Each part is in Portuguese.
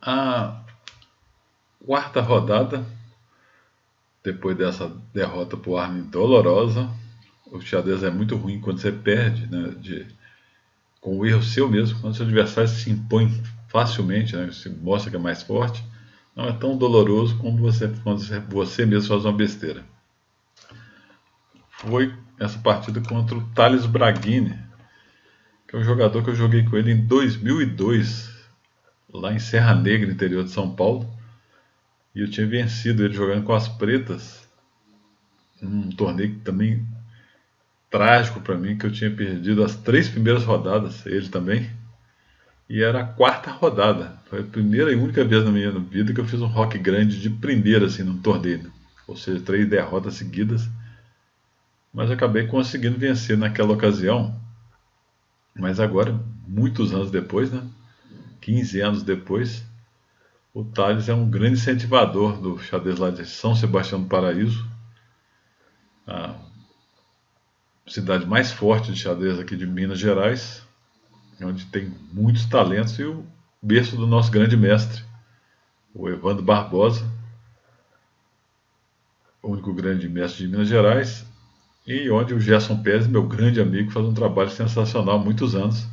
A quarta rodada, depois dessa derrota para o Armin dolorosa, o xadrez é muito ruim quando você perde, né, com o erro seu mesmo, quando seu adversário se impõe facilmente, né, se mostra que é mais forte, não é tão doloroso como quando você mesmo faz uma besteira. Foi essa partida contra o Thales Braghini, que é um jogador que eu joguei com ele em 2002, lá em Serra Negra, interior de São Paulo, e eu tinha vencido ele jogando com as pretas, num torneio também trágico para mim, que eu tinha perdido as 3 primeiras rodadas, ele também, e era a quarta rodada. Foi a primeira e única vez na minha vida que eu fiz um rock grande de primeira, assim, num torneio. Ou seja, 3 derrotas seguidas. Mas acabei conseguindo vencer naquela ocasião. Mas agora, muitos anos depois, né? 15 anos depois, o Thales é um grande incentivador do xadrez lá de São Sebastião do Paraíso, a cidade mais forte de xadrez aqui de Minas Gerais, onde tem muitos talentos, e o berço do nosso grande mestre, o Evandro Barbosa, o único grande mestre de Minas Gerais, e onde o Gerson Pérez, meu grande amigo, faz um trabalho sensacional há muitos anos.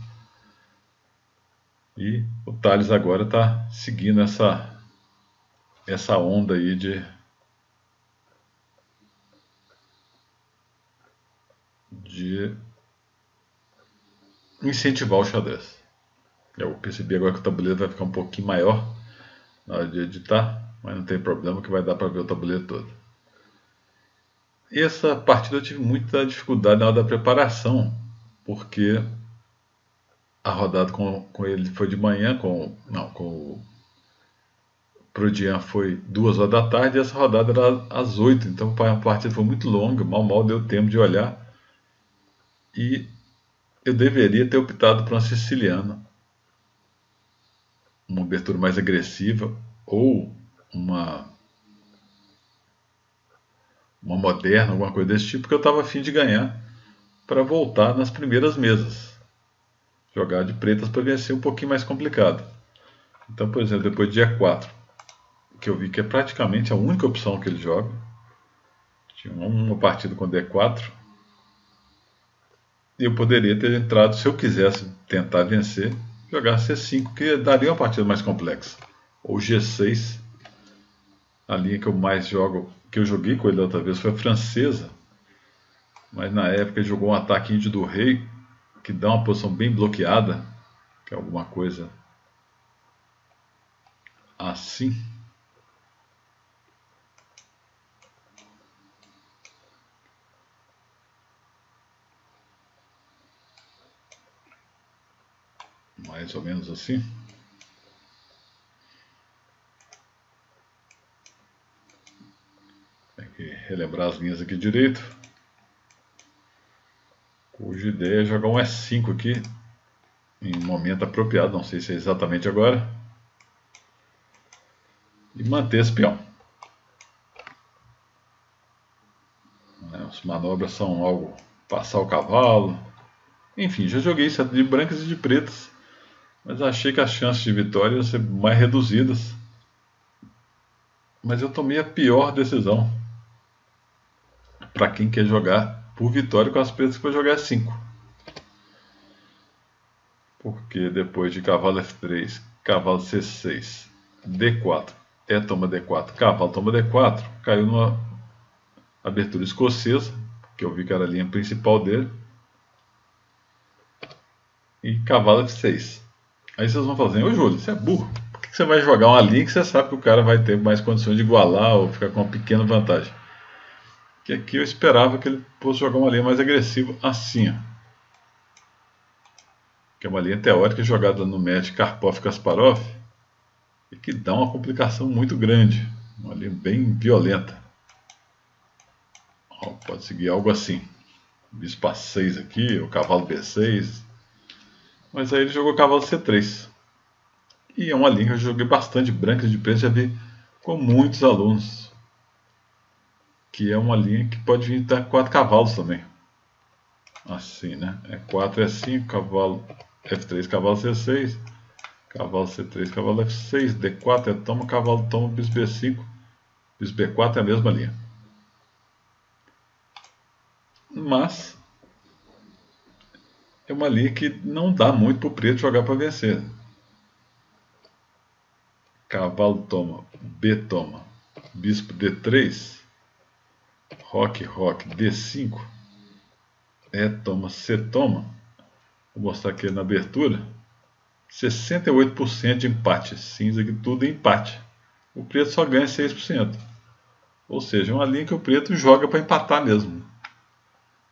E o Thales agora está seguindo essa onda aí de incentivar o xadrez. Eu percebi agora que o tabuleiro vai ficar um pouquinho maior na hora de editar, mas não tem problema que vai dar para ver o tabuleiro todo. E essa partida eu tive muita dificuldade na hora da preparação, porque a rodada com ele foi de manhã, com o Prodian foi 2 horas da tarde, e essa rodada era às 8, então a partida foi muito longa, mal deu tempo de olhar, e eu deveria ter optado por uma siciliana, uma abertura mais agressiva, ou uma moderna, alguma coisa desse tipo, porque eu estava a fim de ganhar para voltar nas primeiras mesas. Jogar de pretas para vencer um pouquinho mais complicado. Então, por exemplo, depois do dia 4, que eu vi que é praticamente a única opção que ele joga, tinha uma partida com D4, e eu poderia ter entrado, se eu quisesse tentar vencer, jogar C5, que daria uma partida mais complexa. Ou G6, a linha que eu mais jogo, que eu joguei com ele da outra vez, foi a francesa, mas na época ele jogou um ataque índio do rei, que dá uma posição bem bloqueada, que é alguma coisa assim. Mais ou menos assim. Tem que relembrar as linhas aqui direito. Cuja ideia é jogar um S5 aqui, em um momento apropriado, não sei se é exatamente agora, e manter esse peão. As manobras são algo, passar o cavalo, enfim, já joguei isso de brancas e de pretas, mas achei que as chances de vitória iam ser mais reduzidas. Mas eu tomei a pior decisão para quem quer jogar por vitória com as pretas, que foi jogar 5. Porque depois de cavalo F3, cavalo C6, D4, toma D4, cavalo toma D4, caiu numa abertura escocesa, que eu vi que era a linha principal dele, e cavalo F6. Aí vocês vão falar assim: ô Júlio, você é burro, por que você vai jogar uma linha que você sabe que o cara vai ter mais condições de igualar ou ficar com uma pequena vantagem? Que aqui eu esperava que ele fosse jogar uma linha mais agressiva assim, ó. Que é uma linha teórica jogada no match Karpov-Kasparov, e que dá uma complicação muito grande, uma linha bem violenta. Ó, pode seguir algo assim: bispo A6 aqui, o cavalo B6, mas aí ele jogou cavalo C3, e é uma linha que eu joguei bastante, brancas de preto, já vi com muitos alunos, que é uma linha que pode vir até 4 cavalos também, assim, né? É 4 é 5, cavalo F3, cavalo C6, Cavalo C3, cavalo F6, D4 é toma, cavalo toma, bispo B5, bispo B4 é a mesma linha. Mas é uma linha que não dá muito para o preto jogar para vencer. Cavalo toma, B toma, bispo D3, roque, D5, E toma, C toma. Vou mostrar aqui na abertura. 68% de empate. Cinza aqui tudo é empate. O preto só ganha 6%. Ou seja, é uma linha que o preto joga para empatar mesmo.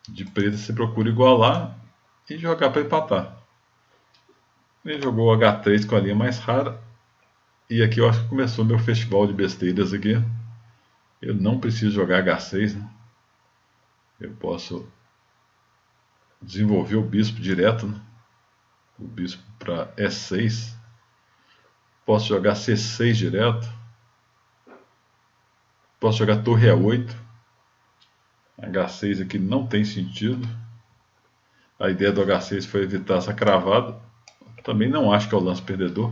De preto você procura igualar e jogar para empatar. Ele jogou o H3 com a linha mais rara. E aqui eu acho que começou meu festival de besteiras aqui. Eu não preciso jogar H6, né? Eu posso desenvolver o bispo direto, né? O bispo para E6. Posso jogar C6 direto. Posso jogar torre E8. H6 aqui não tem sentido. A ideia do H6 foi evitar essa cravada. Também não acho que é o lance perdedor.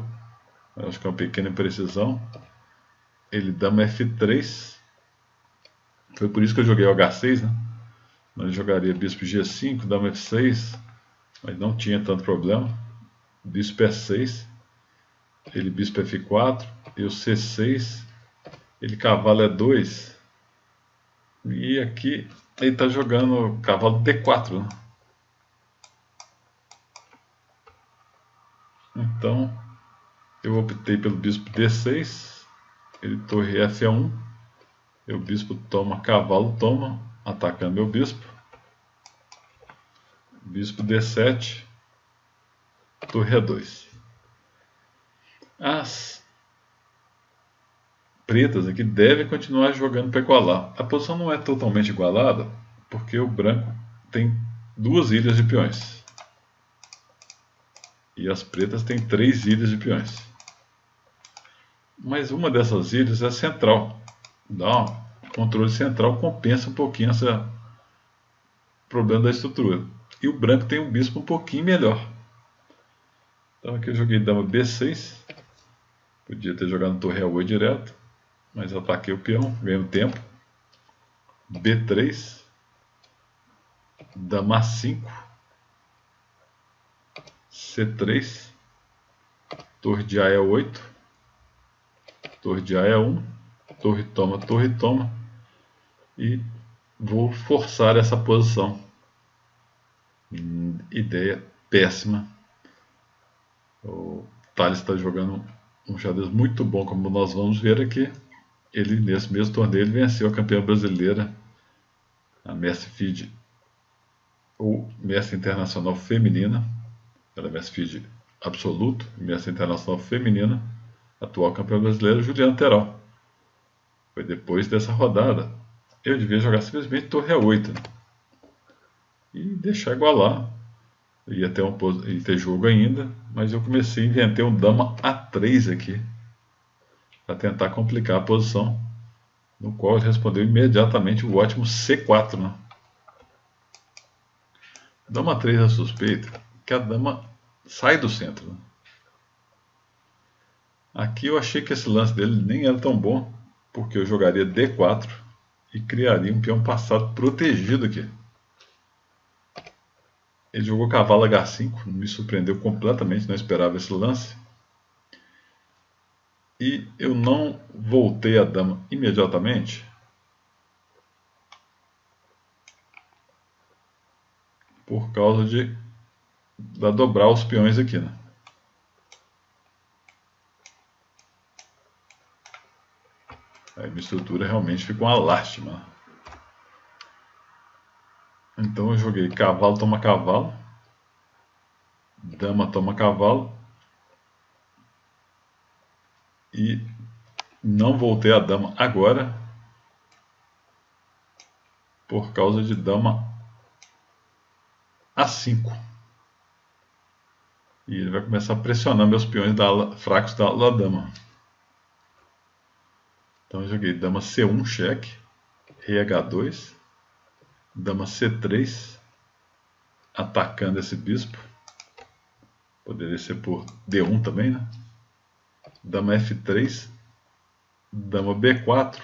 Acho que é uma pequena imprecisão. Ele dama F3. Foi por isso que eu joguei o H6, né? Mas eu jogaria bispo G5, dama F6. Mas não tinha tanto problema. Bispo E6. Ele bispo F4. Eu C6. Ele cavalo E2. E aqui ele está jogando cavalo D4, né? Então eu optei pelo bispo D6, ele torre F1, o bispo toma, cavalo toma, atacando meu bispo. Bispo D7, torre E2. As pretas aqui devem continuar jogando para igualar. A posição não é totalmente igualada, porque o branco tem 2 ilhas de peões. E as pretas têm 3 ilhas de peões. Mas uma dessas ilhas é central. Dá um controle central, compensa um pouquinho esse problema da estrutura. E o branco tem um bispo um pouquinho melhor. Então aqui eu joguei dama B6. Podia ter jogado torre A8 direto, mas ataquei o peão, ganhei tempo. B3, dama A5, C3, torre de A é 8, torre de A é 1, torre toma, e vou forçar essa posição. Ideia péssima. O Thales está jogando um xadrez muito bom, como nós vamos ver aqui. Ele, nesse mesmo torneio, ele venceu a campeã brasileira, a Mestre FIDE, ou Mestre Internacional Feminina. Ela é Mestre FIDE absoluto, Mestre Internacional Feminina, atual campeã brasileira, Juliana Terol. Foi depois dessa rodada. Eu devia jogar simplesmente torre A8, né? E deixar igualar. Ia ter jogo ainda, mas eu comecei a inventar um dama A3 aqui, para tentar complicar a posição, no qual ele respondeu imediatamente o ótimo C4, né? Dama A3 é suspeita que a dama sai do centro, né? Aqui eu achei que esse lance dele nem era tão bom, porque eu jogaria D4 e criaria um peão passado protegido aqui. Ele jogou cavalo H5, me surpreendeu completamente, não esperava esse lance. E eu não voltei a dama imediatamente, por causa de dobrar os peões aqui, né? Aí minha estrutura realmente ficou uma lástima. Então eu joguei cavalo toma cavalo, dama toma cavalo, e não voltei a dama agora, por causa de dama A5. E ele vai começar a pressionar meus peões fracos da dama. Então eu joguei dama C1 cheque, rei H2, dama C3, atacando esse bispo. Poderia ser por D1 também, né? Dama F3, dama B4.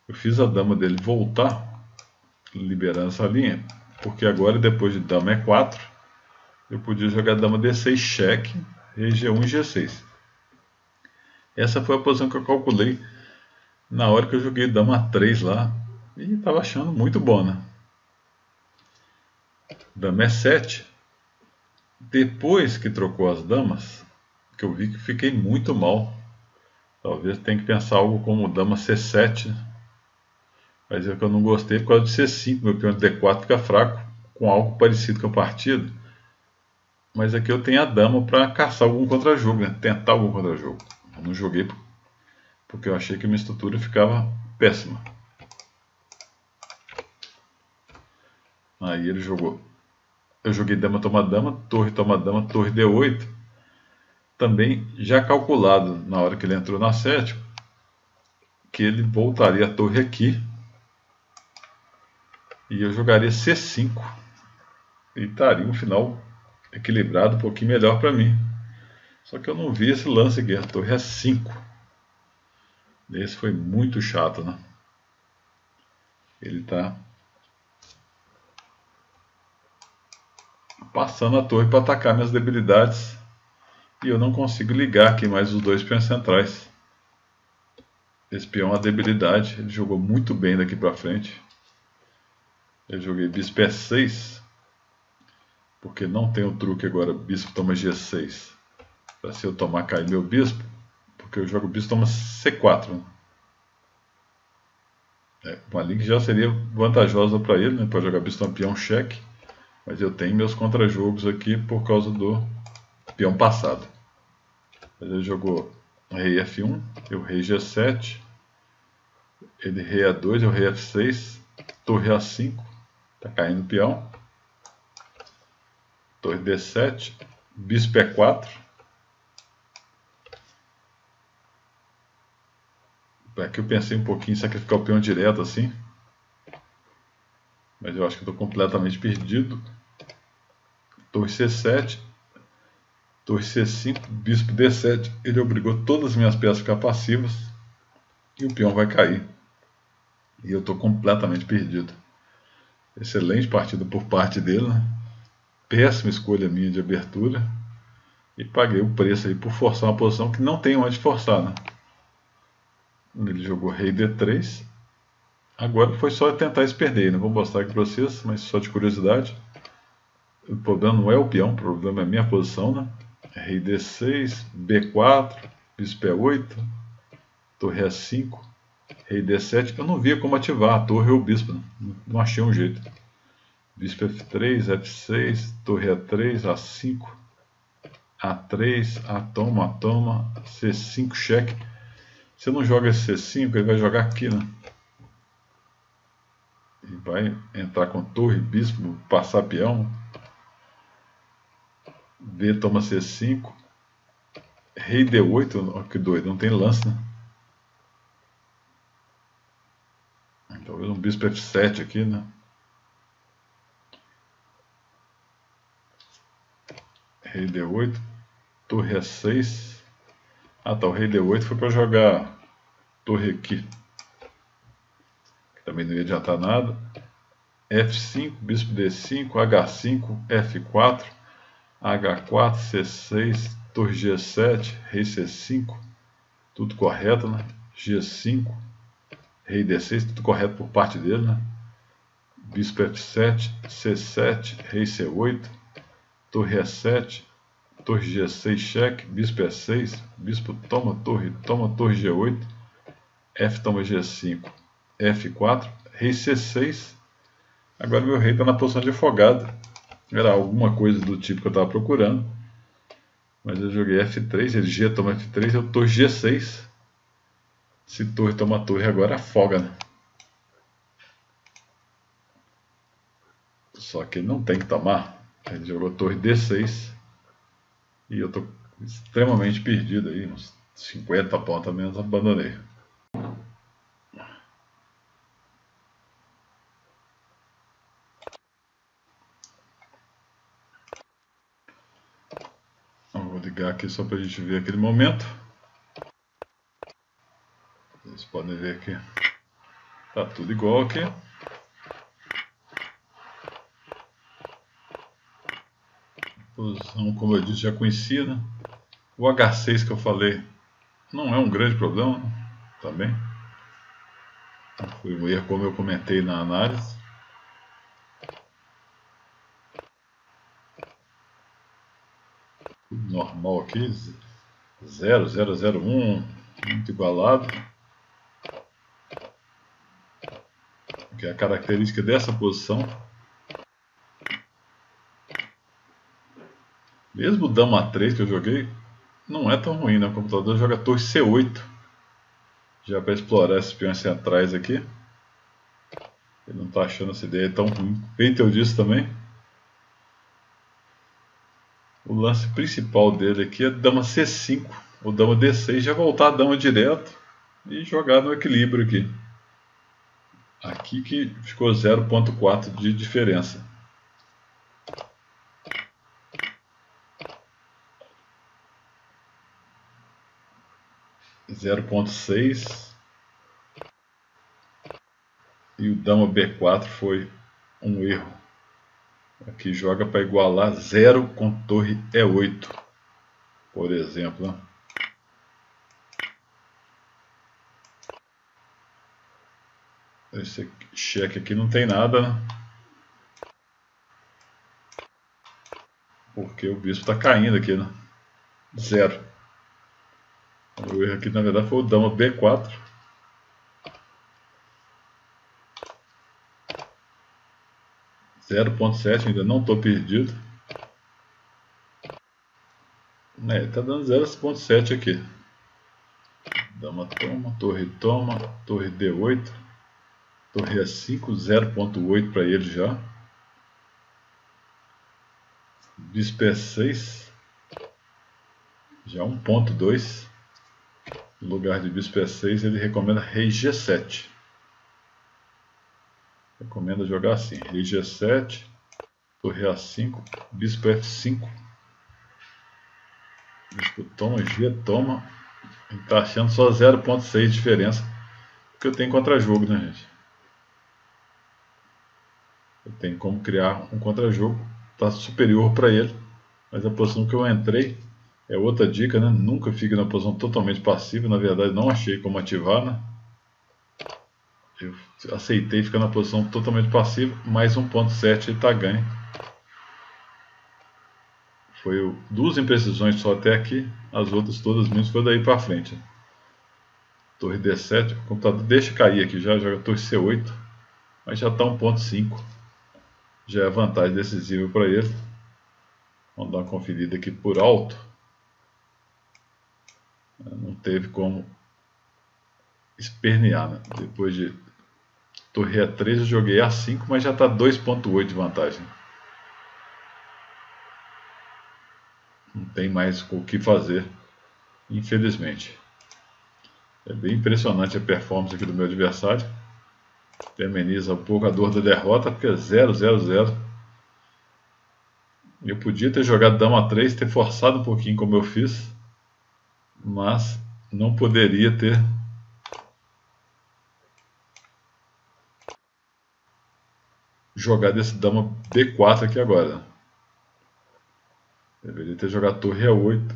Eu fiz a dama dele voltar, liberando essa linha, porque agora, depois de dama E4, eu podia jogar dama D6 cheque, rei G1 e G6. Essa foi a posição que eu calculei na hora que eu joguei dama 3 lá, e estava achando muito bom, né? Dama E7. Depois que trocou as damas, que eu vi que fiquei muito mal. Talvez tenha que pensar algo como dama C7, mas é que eu não gostei por causa de C5, meu peão de D4 fica fraco, com algo parecido com a partida. Mas aqui eu tenho a dama para caçar algum contra-jogo, né? Tentar algum contra-jogo. Eu não joguei porque eu achei que minha estrutura ficava péssima. Aí ele jogou. Eu joguei dama toma dama, torre toma dama, torre D8. Também já calculado na hora que ele entrou na sétima, que ele voltaria a torre aqui e eu jogaria C5 e estaria um final equilibrado, um pouquinho melhor para mim. Só que eu não vi esse lance aqui, a torre é 5. Esse foi muito chato, né? Ele está passando a torre para atacar minhas debilidades e eu não consigo ligar aqui mais os dois peões centrais. Esse peão é uma debilidade, ele jogou muito bem daqui para frente. Eu joguei bispo E6, porque não tem o truque agora, bispo toma G6. Para se eu tomar cair meu bispo, porque eu jogo bispo toma C4. Né? Uma linha que já seria vantajosa para ele, né? Para jogar bispo toma peão cheque. Mas eu tenho meus contra-jogos aqui por causa do peão passado. Ele jogou rei F1, eu rei G7, ele rei A2, eu rei F6, torre A5, tá caindo o peão, torre D7, bispo E4, aqui eu pensei um pouquinho em sacrificar o peão direto assim, mas eu acho que estou completamente perdido. Torre C7, torre C5, bispo D7, ele obrigou todas as minhas peças a ficar passivas e o peão vai cair. E eu estou completamente perdido. Excelente partida por parte dele, né? Péssima escolha minha de abertura. E paguei o preço aí por forçar uma posição que não tem onde forçar, né? Ele jogou rei D3. Agora foi só tentar se perder, não vou mostrar aqui para vocês, mas só de curiosidade. O problema não é o peão, o problema é a minha posição, né? Rei D6, B4, bispo E8, torre A5, rei D7. Eu não via como ativar a torre ou o bispo, né? Não achei um jeito. Bispo F3, F6, torre A3, A5, A3, toma, C5, cheque. Se eu não joga esse C5, ele vai jogar aqui, né? E vai entrar com torre, bispo, passar peão. B toma C5. Rei D8, ó, que doido, não tem lance, né? Talvez um bispo F7 aqui, né? Rei D8, torre A6. Ah tá, o rei D8 foi para jogar torre aqui. Que também não ia adiantar nada. F5, bispo D5, H5, F4, H4, C6, torre G7, rei C5, tudo correto, né? G5, rei D6, tudo correto por parte dele, né? Bispo F7, C7, rei C8, torre E7, torre G6, cheque, bispo E6, bispo toma torre G8, F toma G5, F4, rei C6. Agora meu rei está na posição de afogado. Era alguma coisa do tipo que eu estava procurando. Mas eu joguei F3, ele G toma F3, eu torre G6. Se torre toma torre agora afoga, né? Só que ele não tem que tomar. Ele jogou torre D6. E eu estou extremamente perdido aí, uns 50 pontos a menos, abandonei. aqui só para a gente ver aquele momento. Vocês podem ver aqui. Tá tudo igual aqui. Posição, como eu disse, já conhecida. O H6 que eu falei não é um grande problema, também. Foi um erro, como eu comentei na análise. Normal aqui, 0, 0, 0, 1, muito igualado. Que é a característica dessa posição. Mesmo o Dama 3 que eu joguei, não é tão ruim, né? O computador joga torre C8. Já para explorar esses peões centrais aqui. Ele não está achando essa ideia tão ruim. Feito disso também. O lance principal dele aqui é Dama C5. O Dama D6 já voltar a Dama direto e jogar no equilíbrio aqui. Aqui que ficou 0.4 de diferença. (0.6) e o Dama B4 foi um erro. Aqui joga para igualar 0 com torre E8, por exemplo. Né? Esse cheque aqui não tem nada, né? Porque o bispo está caindo aqui, né? 0. O erro aqui na verdade foi o Dama B4. (0.7), ainda não estou perdido. Está dando 0.7 aqui. Dama toma, torre D8, torre A5, 0.8 para ele já. Bispo E6, já 1.2. No lugar de bispo E6 ele recomenda rei G7. Recomenda jogar assim, rei G7, torre A5, bispo F5. Bispo toma, G toma. Está achando só 0.6 de diferença. Porque eu tenho contra-jogo, né, gente? Eu tenho como criar um contra-jogo. Está superior para ele. Mas a posição que eu entrei é outra dica, né? Nunca fique na posição totalmente passiva. Na verdade, não achei como ativar, né? Eu aceitei ficar na posição totalmente passiva. Mais 1.7 e está ganho. Foi 2 imprecisões só até aqui. As outras todas minhas foi daí para frente. Torre D7, o computador deixa cair aqui já, joga torre C8, mas já está 1.5, já é vantagem decisiva para ele. Vamos dar uma conferida aqui por alto. Não teve como espernear, né? Depois de torre E3 eu joguei A5, mas já está 2.8 de vantagem. Não tem mais o que fazer, infelizmente. É bem impressionante a performance aqui do meu adversário. Ameniza um pouco a dor da derrota, porque é 0, 0, 0. Eu podia ter jogado Dama 3, ter forçado um pouquinho como eu fiz, mas não poderia ter jogado esse Dama B4 aqui agora. Deveria ter jogado Torre E8,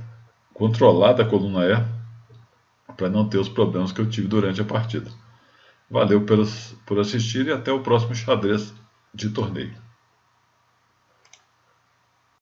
controlado a coluna E, para não ter os problemas que eu tive durante a partida. Valeu por assistir e até o próximo xadrez de torneio.